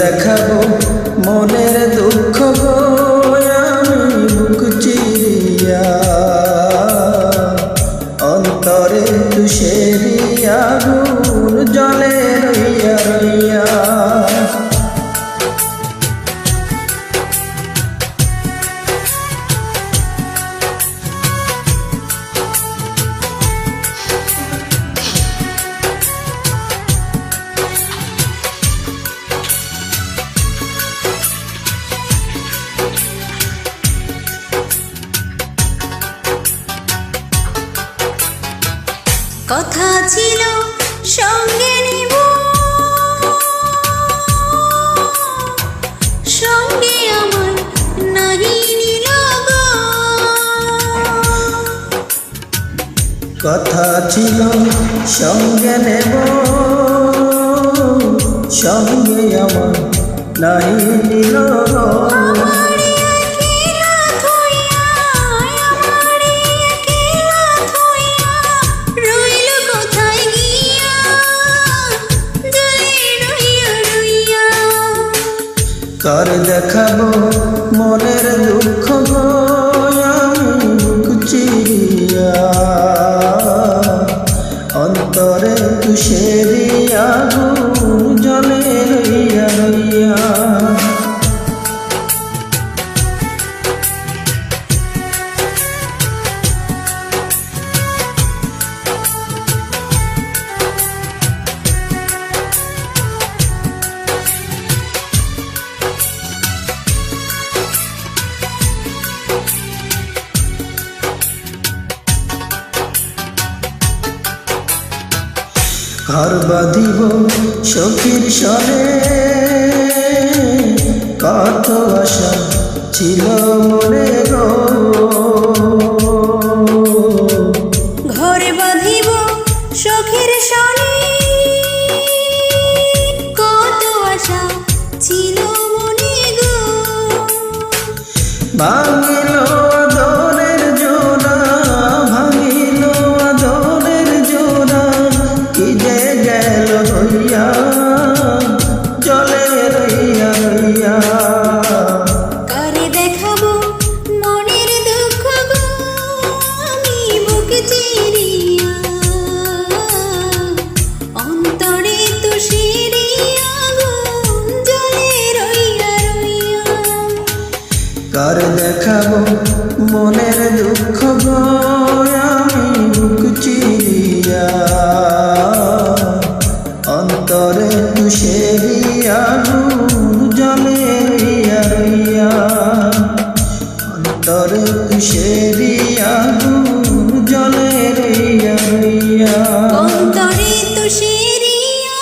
দেখাবো মনের দুঃখ গো আমি বুক চিরিয়া, অন্তরে তুষেরি আগুন জ্বলে রইয়া রইয়া। কথা ছিল সঙ্গে নিব, সঙ্গে আমার নাহি নিল গো। কথা ছিল সঙ্গে নেব, সঙ্গে আমার নাহি নিল গো। কার দেখাবো মনের দুঃখ গো আমি বুক চিরিয়া, অন্তরে তুষেরি আগুন জ্বলে রইয়া রইয়া। ঘর বাঁধিব সখীর সনে, কত আশা ছিল মনে গো। ঘর বাঁধিব সখীর সনে, কত আশা ছিল মনে গো। ভাঙিল আদরের জোড়া, ভাঙিল আদরের জোড়া, কি যে গেল হইয়া জলে রইয়া রইয়া। কারে দেখাবো মনের দুঃখ গো আমি বুক চিরিয়া, অন্তরে তুষেরি আগুন জ্বলে রইয়া রইয়া। কার দেখাবো মনের দুঃখ গো আমি বুক চিরিয়া, অন্তরে তুষেরি আগুন জ্বলে রইয়া রইয়া, অন্তরে তুষেরি